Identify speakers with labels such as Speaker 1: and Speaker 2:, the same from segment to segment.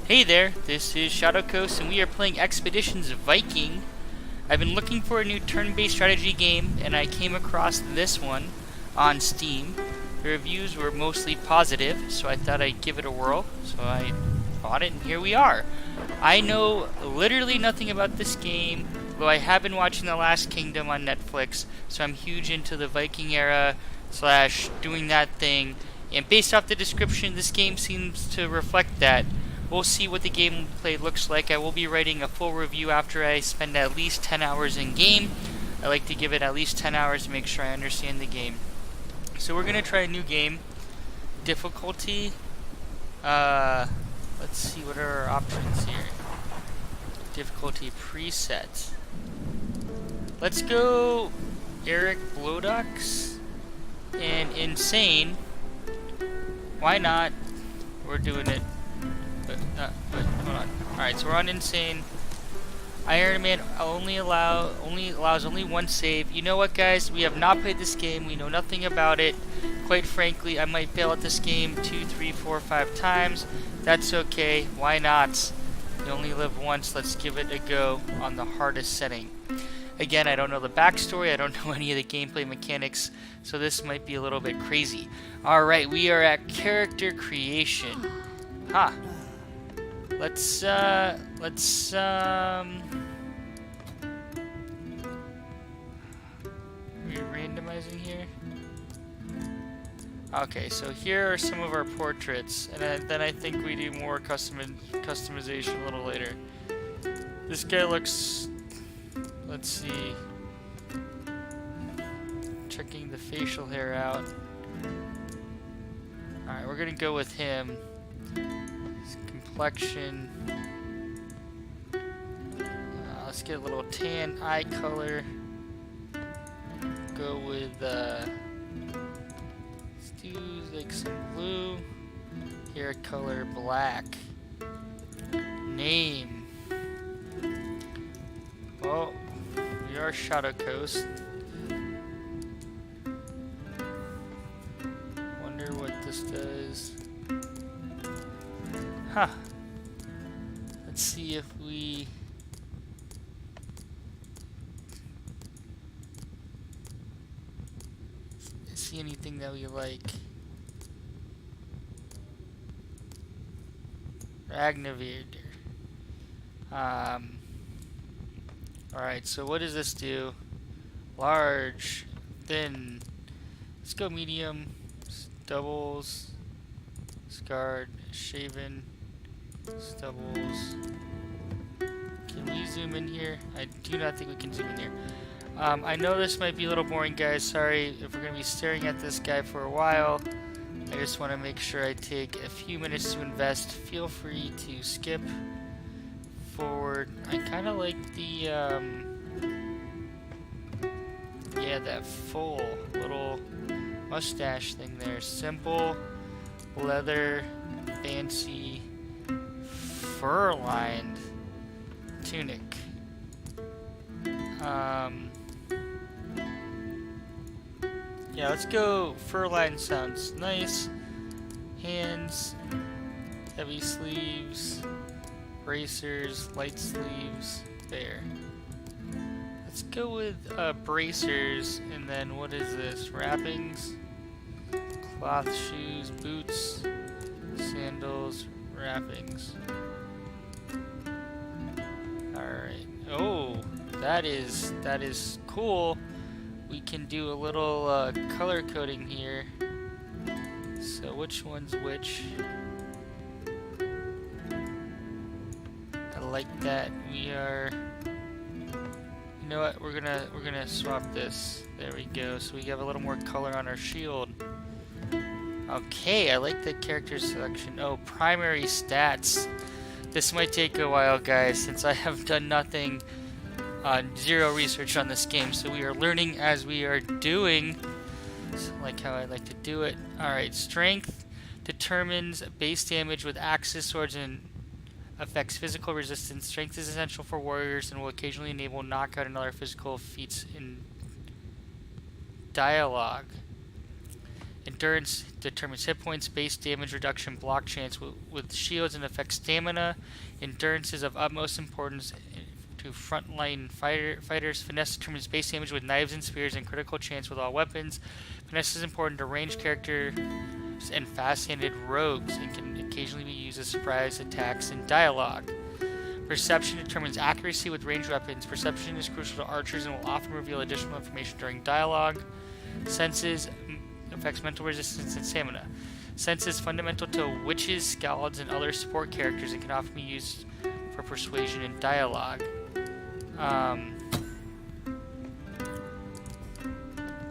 Speaker 1: Hey there, this is Shadowcoast and we are playing Expeditions Viking. I've been looking for a new turn-based strategy game and I came across this one on Steam. The reviews were mostly positive, so I thought I'd give it a whirl. So I bought it and here we are. I know literally nothing about this game, though I have been watching The Last Kingdom on Netflix, so I'm huge into the Viking era / doing that thing. And based off the description, this game seems to reflect that. We'll see what the gameplay looks like. I will be writing a full review after I spend at least 10 hours in game. I like to give it at least 10 hours to make sure I understand the game. So we're going to try a new game. Difficulty. Let's see, what are our options here? Difficulty preset. Let's go Eric Blodux and Insane. Why not? We're doing it. But hold on. Alright, so we're on Insane. Iron Man allows only one save. You know what, guys? We have not played this game. We know nothing about it. Quite frankly, I might fail at this game 2, 3, 4, 5 times. That's okay. Why not? You only live once. Let's give it a go on the hardest setting. Again, I don't know the backstory. I don't know any of the gameplay mechanics, so this might be a little bit crazy. Alright, we are at character creation. Huh. Let's are we randomizing here? Okay, so here are some of our portraits, and then I think we do more customization a little later. This guy looks, let's see, checking the facial hair out. Alright, we're gonna go with him. Complexion. Let's get a little tan eye color. Go with let's do like some blue. Hair color black. Name. Well, we are Shadowcoast. Wonder what this does. Huh. Let's see if we see anything that we like. Ragnavier. Alright, so what does this do? Large, thin. Let's go medium, doubles, scarred, shaven. Stubbles. Can we zoom in here? I do not think we can zoom in here. I know this might be a little boring, guys. Sorry if we're going to be staring at this guy for a while. I just want to make sure I take a few minutes to invest. Feel free to skip forward. I kind of like the, yeah, that full little mustache thing there. Simple, leather, fancy, fur-lined tunic. Yeah, let's go fur-lined. Sounds nice. Hands, heavy sleeves, bracers, light sleeves. There. Let's go with bracers, and then what is this? Wrappings, cloth shoes, boots, sandals, wrappings. Alright. Oh, that is cool. We can do a little color coding here. So which one's which? I like that. We are, you know what? We're gonna swap this. There we go. So we have a little more color on our shield. Okay, I like the character selection. Oh, primary stats. This might take a while, guys, since I have done nothing, zero research on this game, so we are learning as we are doing. So, like how I like to do it. Alright, strength determines base damage with axes, swords, and affects physical resistance. Strength is essential for warriors and will occasionally enable knockout and other physical feats in dialogue. Endurance determines hit points, base damage reduction, block chance with shields, and affects stamina. Endurance is of utmost importance to frontline fighters. Finesse determines base damage with knives and spears and critical chance with all weapons. Finesse is important to ranged characters and fast-handed rogues and can occasionally be used as surprise attacks in dialogue. Perception determines accuracy with ranged weapons. Perception is crucial to archers and will often reveal additional information during dialogue. Senses affects mental resistance and stamina. Sense is fundamental to witches, scalds, and other support characters and can often be used for persuasion and dialogue.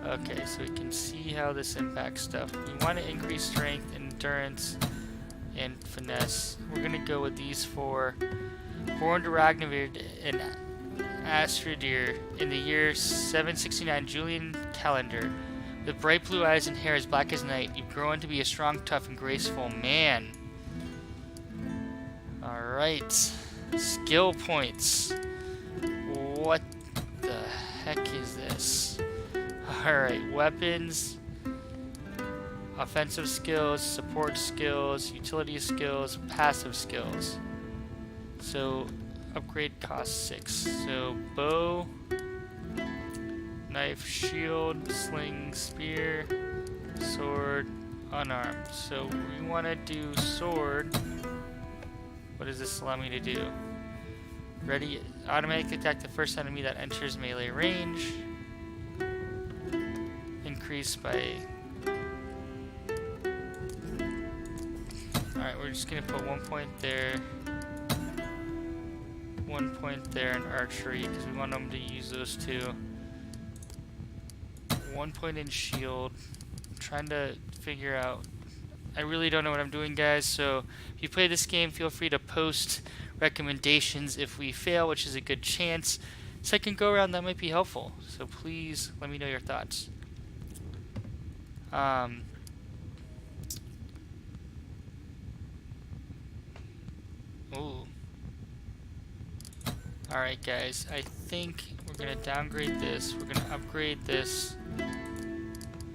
Speaker 1: Okay, so we can see how this impacts stuff. We want to increase strength, endurance, and finesse. We're going to go with these four. Born to Ragnarvid and Astradir in the year 769 Julian calendar. With bright blue eyes and hair as black as night, you've grown to be a strong, tough, and graceful man. Alright. Skill points. What the heck is this? Alright, weapons, offensive skills, support skills, utility skills, passive skills. So, upgrade costs 6. So, bow, knife, shield, sling, spear, sword, unarmed. So, we want to do sword. What does this allow me to do? Ready, automatically attack the first enemy that enters melee range. Increase by... Alright, we're just going to put 1 point there. 1 point there in archery, because we want them to use those two. 1 point in shield. I'm trying to figure out... I really don't know what I'm doing, guys, so if you play this game, feel free to post recommendations if we fail, which is a good chance. Second go around, that might be helpful, so please let me know your thoughts. Ooh. Alright guys, I think we're gonna downgrade this, we're gonna upgrade this.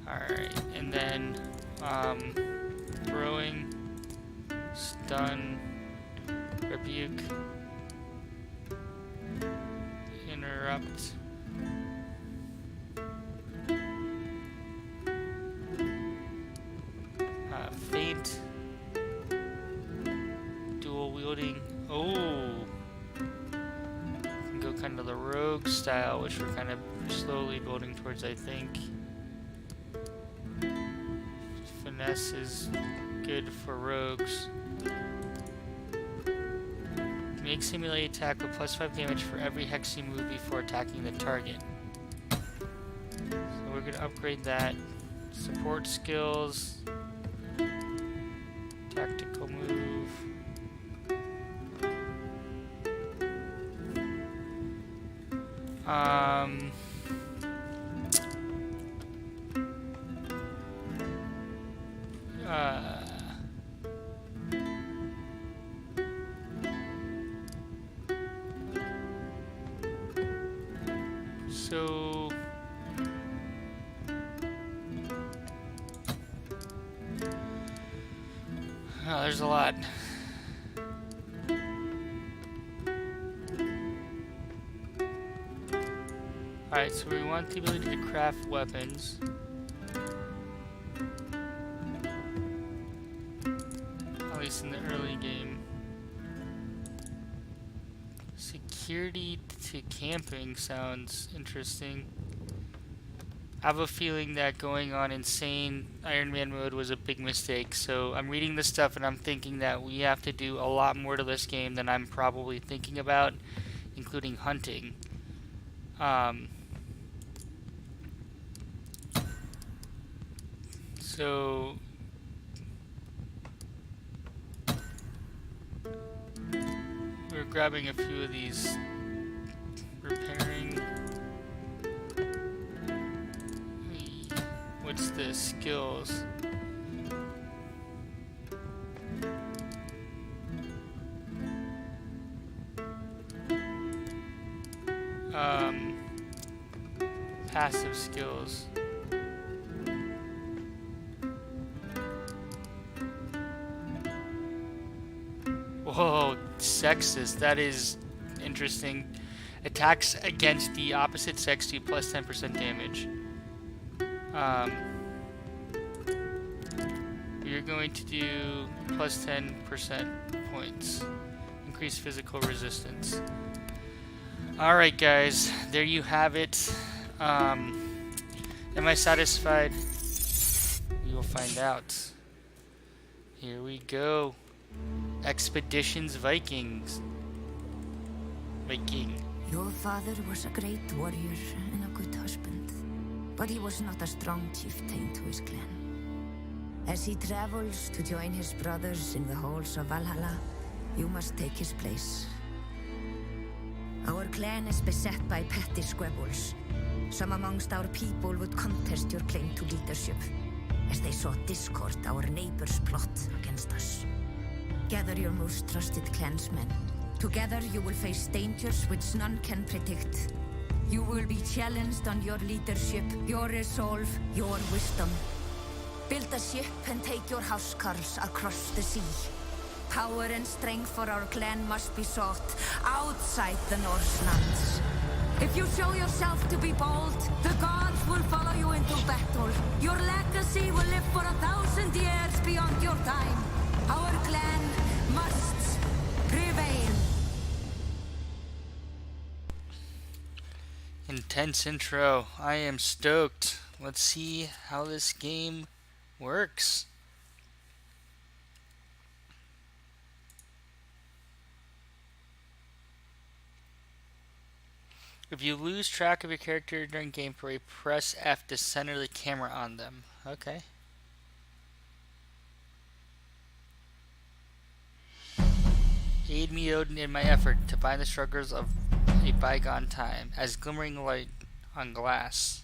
Speaker 1: Alright, and then throwing, stun, rebuke, interrupt, feint, dual wielding. Oh, can go kind of the rogue style, which we're kind of slowly building towards, I think. Finesse is good for rogues. Make simulate attack with +5 damage for every hex you move before attacking the target. So we're going to upgrade that. Support skills. Tactical move. So there's a lot. Alright, so we want the ability to craft weapons. At least in the early game. Security to camping sounds interesting. I have a feeling that going on insane Iron Man mode was a big mistake, so I'm reading this stuff and I'm thinking that we have to do a lot more to this game than I'm probably thinking about, including hunting. So we're grabbing a few of these, repairing. What's this? Skills. Passive skills. Whoa, sexist. That is interesting. Attacks against the opposite sex do plus 10% damage. You're going to do plus 10% points. Increase physical resistance. Alright guys, there you have it. Am I satisfied? We will find out. Here we go. Expeditions Vikings. Viking.
Speaker 2: Your father was a great warrior and a good husband, but he was not a strong chieftain to his clan. As he travels to join his brothers in the halls of Valhalla, you must take his place. Our clan is beset by petty squabbles. Some amongst our people would contest your claim to leadership, as they saw discord our neighbors plot against us. Gather your most trusted clansmen. Together you will face dangers which none can predict. You will be challenged on your leadership, your resolve, your wisdom. Build a ship and take your housecarls across the sea. Power and strength for our clan must be sought outside the Norse lands. If you show yourself to be bold, the gods will follow you into battle. Your legacy will live for 1,000 years beyond your time. Our clan must prevail.
Speaker 1: Intense intro. I am stoked. Let's see how this game works. If you lose track of your character during gameplay, press F to center the camera on them. Okay. Aid me, Odin, in my effort to find the struggles of a bygone time, as glimmering light on glass.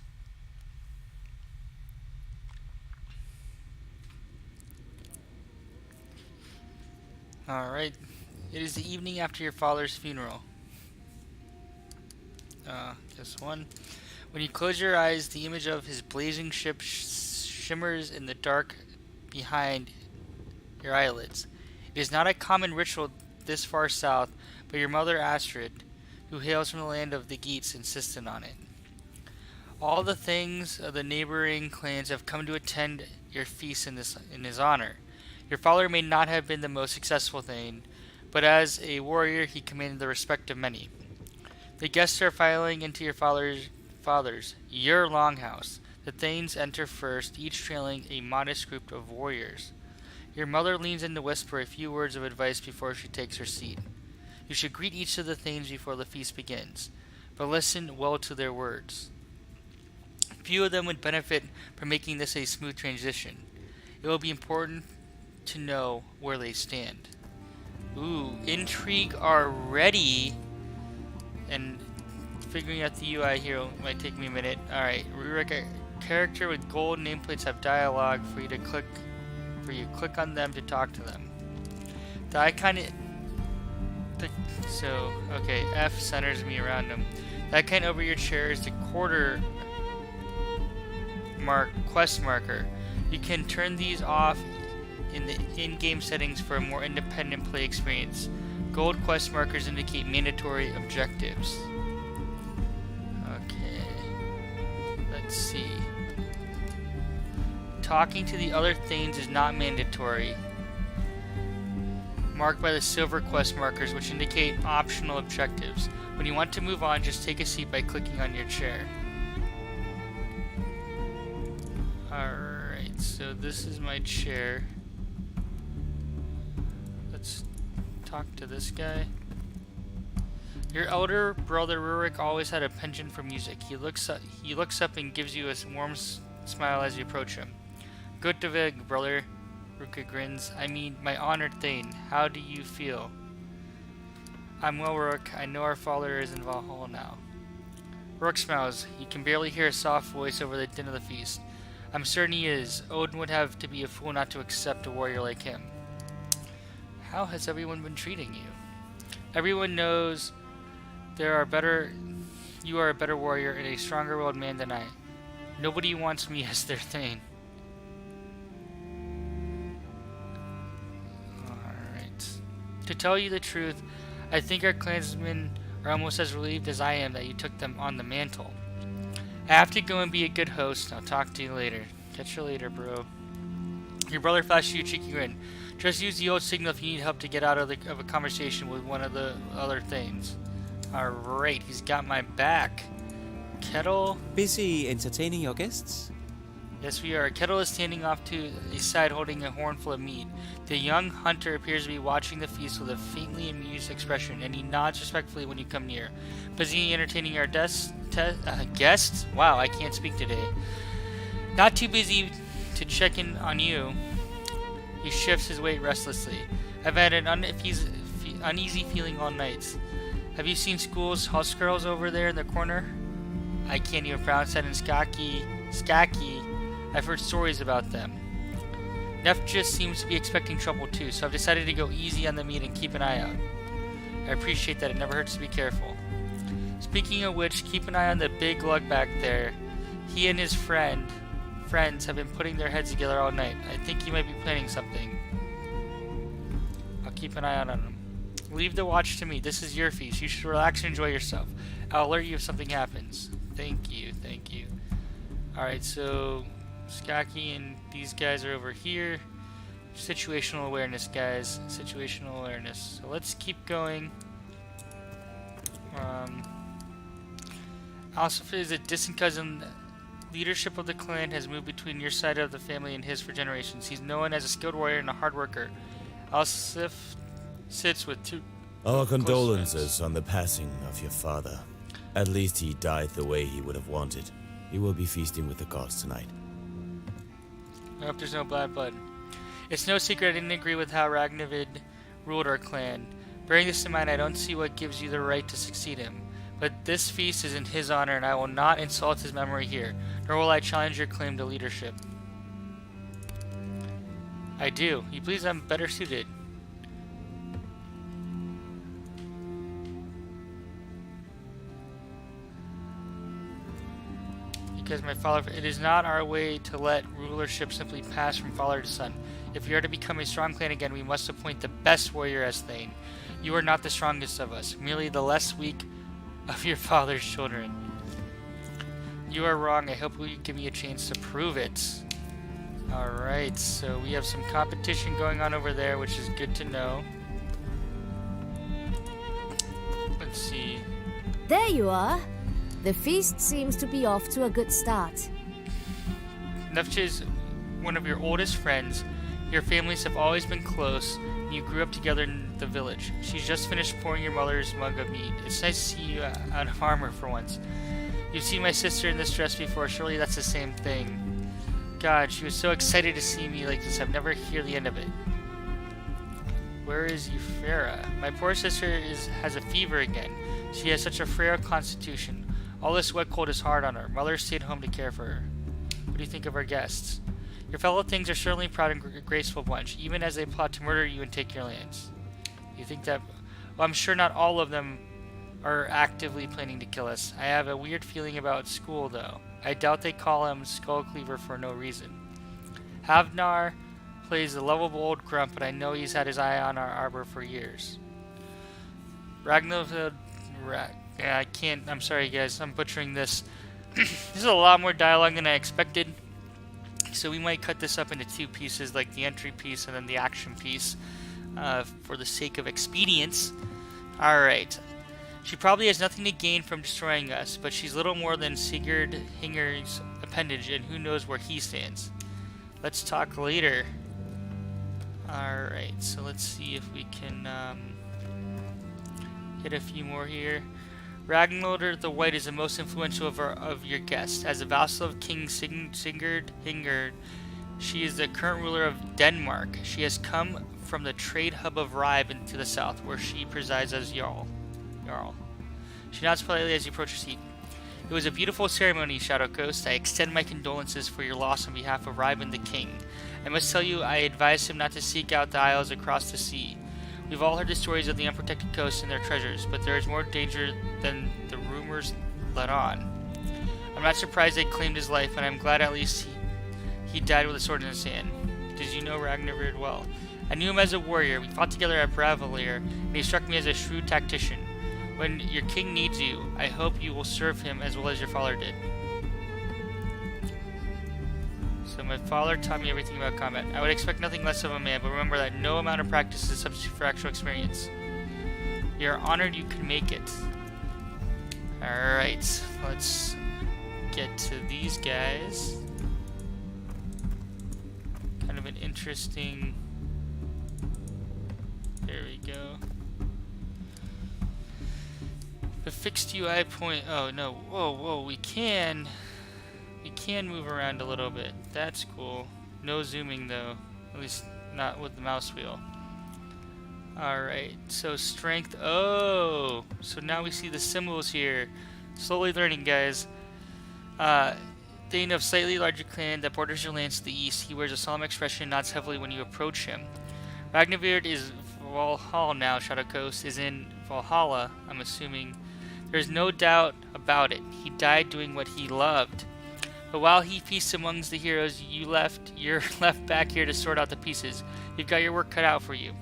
Speaker 1: Alright. It is the evening after your father's funeral. Guess one. When you close your eyes, the image of his blazing ship shimmers in the dark behind your eyelids. It is not a common ritual this far south, but your mother Astrid, who hails from the land of the Geats, insisted on it. All the things of the neighboring clans have come to attend your feast in his honor. Your father may not have been the most successful Thane, but as a warrior he commanded the respect of many. The guests are filing into your father's, your longhouse. The Thanes enter first, each trailing a modest group of warriors. Your mother leans in to whisper a few words of advice before she takes her seat. You should greet each of the Thanes before the feast begins, but listen well to their words. Few of them would benefit from making this a smooth transition. It will be important to know where they stand. Ooh, intrigue already. And figuring out the UI here might take me a minute. Alright, Rurik, a character with gold nameplates have dialogue for you to click on them to talk to them. The icon okay, F centers me around them. The icon over your chair is the quarter quest marker. You can turn these off in the in-game settings for a more independent play experience. Gold quest markers indicate mandatory objectives. Okay. Let's see. Talking to the other Thanes is not mandatory. Marked by the silver quest markers, which indicate optional objectives. When you want to move on, just take a seat by clicking on your chair. Alright, so this is my chair. Let's talk to this guy. Your elder brother Rurik always had a penchant for music. He looks up and gives you a warm smile as you approach him. Good to vig, brother. Rurik grins. I mean, my honored Thane. How do you feel? I'm well, Rurik. I know our father is in Valhalla now. Rurik smiles. You can barely hear a soft voice over the din of the feast. I'm certain he is. Odin would have to be a fool not to accept a warrior like him. How has everyone been treating you? Everyone knows you are a better warrior and a stronger-willed man than I. Nobody wants me as their Thane. Alright. To tell you the truth, I think our clansmen are almost as relieved as I am that you took them on the mantle. I have to go and be a good host. I'll talk to you later. Catch you later, bro. Your brother flashed you a cheeky grin. Just use the old signal if you need help to get out of a conversation with one of the other things. Alright, he's got my back. Kettle.
Speaker 3: Busy entertaining your guests?
Speaker 1: Yes, we are. Kettle is standing off to the side holding a horn full of meat. The young hunter appears to be watching the feast with a faintly amused expression, and he nods respectfully when you come near. Busy entertaining our guests? Wow, I can't speak today. Not too busy to check in on you. He shifts his weight restlessly. I've had an uneasy feeling all night. Have you seen School's house girls over there in the corner? I can't even pronounce that in Skaki. I've heard stories about them. Neff just seems to be expecting trouble too, so I've decided to go easy on the meat and keep an eye out. I appreciate that. It never hurts to be careful. Speaking of which, keep an eye on the big lug back there. He and his friends have been putting their heads together all night. I think he might be planning something. I'll keep an eye out on him. Leave the watch to me. This is your feast. You should relax and enjoy yourself. I'll alert you if something happens. Thank you. Alright, so Skaki and these guys are over here. Situational awareness, guys. Situational awareness. So let's keep going. Alsif is a distant cousin. Leadership of the clan has moved between your side of the family and his for generations. He's known as a skilled warrior and a hard worker. Alsif sits with two.
Speaker 4: Our condolences on the passing of your father. At least he died the way he would have wanted. He will be feasting with the gods tonight.
Speaker 1: I hope there's no bad blood. It's no secret I didn't agree with how Ragnavid ruled our clan. Bearing this in mind, I don't see what gives you the right to succeed him. But this feast is in his honor, and I will not insult his memory here, nor will I challenge your claim to leadership. I do. You please, I'm better suited. Because my father, it is not our way to let rulership simply pass from father to son. If we are to become a strong clan again, we must appoint the best warrior as Thane. You are not the strongest of us, merely the less weak of your father's children. You are wrong. I hope you give me a chance to prove it. Alright, so we have some competition going on over there, which is good to know. Let's see.
Speaker 5: There you are. The feast seems to be off to a good start.
Speaker 1: Nefcha is one of your oldest friends. Your families have always been close, and you grew up together in the village. She's just finished pouring your mother's mug of meat. It's nice to see you out of armor for once. You've seen my sister in this dress before. Surely that's the same thing. God, she was so excited to see me like this. I've never heard the end of it. Where is Euphera? My poor sister has a fever again. She has such a frail constitution. All this wet cold is hard on her. Mother stayed home to care for her. What do you think of our guests? Your fellow things are certainly a proud and graceful bunch, even as they plot to murder you and take your lands. You think that... Well, I'm sure not all of them are actively planning to kill us. I have a weird feeling about School, though. I doubt they call him Skull Cleaver for no reason. Havnar plays the lovable old grump, but I know he's had his eye on our arbor for years. Ragnarfield... Yeah, I can't. I'm sorry, guys. I'm butchering this. This is a lot more dialogue than I expected. So we might cut this up into two pieces, like the entry piece and then the action piece, for the sake of expedience. Alright. She probably has nothing to gain from destroying us, but she's little more than Sigurd Hinger's appendage, and who knows where he stands. Let's talk later. Alright, so let's see if we can get a few more here. Ragnhildur the White is the most influential of your guests. As a vassal of King Sigurd Hingerd, she is the current ruler of Denmark. She has come from the trade hub of Ribe to the south, where she presides as Jarl. She nods politely as you approach her seat. It was a beautiful ceremony, Shadowcoast. I extend my condolences for your loss on behalf of Riben the King. I must tell you, I advise him not to seek out the isles across the sea. We've all heard the stories of the unprotected coast and their treasures, but there is more danger than the rumors let on. I'm not surprised they claimed his life, and I'm glad at least he died with a sword in his hand. Did you know Ragnarvid well? I knew him as a warrior. We fought together at Bravalier, and he struck me as a shrewd tactician. When your king needs you, I hope you will serve him as well as your father did. So my father taught me everything about combat. I would expect nothing less of a man, but remember that no amount of practice is a substitute for actual experience. You are honored you can make it. Alright, let's get to these guys. Kind of an interesting... There we go. The fixed UI point... Oh, no. Whoa, we can move around a little bit. That's cool. No zooming, though. At least not with the mouse wheel. Alright, so strength... Oh! So now we see the symbols here. Slowly learning, guys. Thane of slightly larger clan that borders your lands to the east. He wears a solemn expression and nods heavily when you approach him. Ragnarvir is Valhalla now. Shadowcoast is in Valhalla, I'm assuming. There's no doubt about it. He died doing what he loved. But while he feasts amongst the heroes, you're left back here to sort out the pieces. You've got your work cut out for you.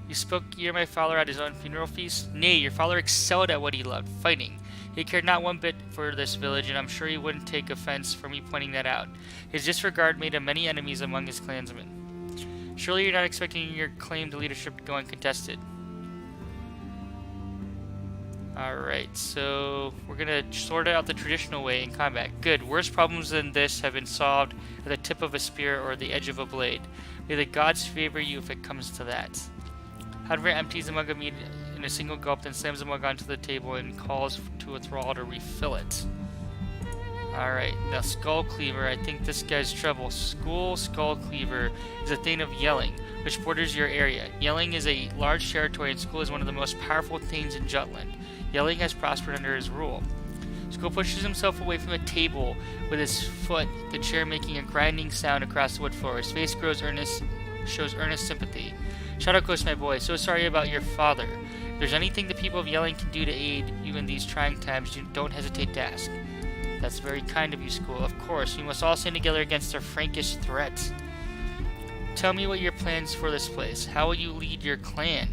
Speaker 1: You spoke my father at his own funeral feast? Nay, your father excelled at what he loved, fighting. He cared not one bit for this village, and I'm sure he wouldn't take offense for me pointing that out. His disregard made him many enemies among his clansmen. Surely you're not expecting your claim to leadership to go uncontested. Alright, so we're gonna sort it out the traditional way in combat. Good. Worse problems than this have been solved at the tip of a spear or the edge of a blade. May the gods favor you if it comes to that. Hadver empties a mug of mead in a single gulp, then slams the mug onto the table and calls to a thrall to refill it. Alright, now Skull Cleaver. I think this guy's trouble. Skull Cleaver is a thane of Yelling, which borders your area. Yelling is a large territory, and Skull is one of the most powerful thanes in Jutland. Yelling has prospered under his rule. Skull pushes himself away from the table with his foot, the chair making a grinding sound across the wood floor. His face shows earnest sympathy. Shadowcoast, my boy, so sorry about your father. If there's anything the people of Yelling can do to aid you in these trying times, don't hesitate to ask. That's very kind of you, Skull. Of course, we must all stand together against their Frankish threats. Tell me what your plans for this place. How will you lead your clan?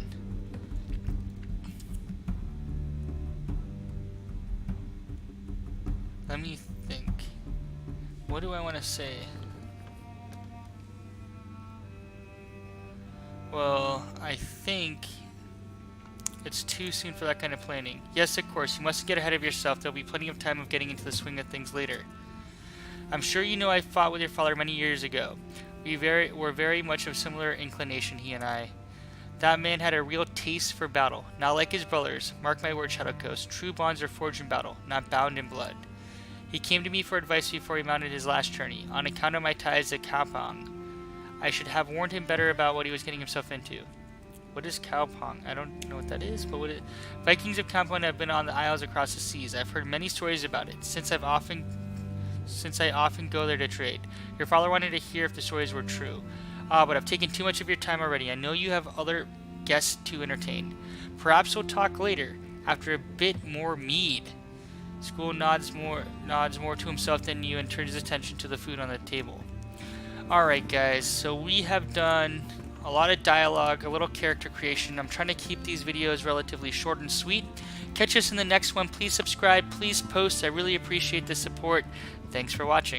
Speaker 1: Let me think. What do I want to say? Well, I think it's too soon for that kind of planning. Yes, of course, you mustn't get ahead of yourself. There'll be plenty of time of getting into the swing of things later. I'm sure you know I fought with your father many years ago. We were very much of similar inclination, he and I. That man had a real taste for battle, not like his brothers. Mark my word, Shadowcoast. True bonds are forged in battle, not bound in blood. He came to me for advice before he mounted his last journey. On account of my ties to Kaupang, I should have warned him better about what he was getting himself into. What is Kaupang? I don't know what that is, but Vikings of Kaupang have been on the isles across the seas. I've heard many stories about it, since I often go there to trade. Your father wanted to hear if the stories were true. But I've taken too much of your time already. I know you have other guests to entertain. Perhaps we'll talk later, after a bit more mead. Skull nods more to himself than you and turns his attention to the food on the table. Alright guys, so we have done a lot of dialogue, a little character creation. I'm trying to keep these videos relatively short and sweet. Catch us in the next one. Please subscribe, please post. I really appreciate the support. Thanks for watching.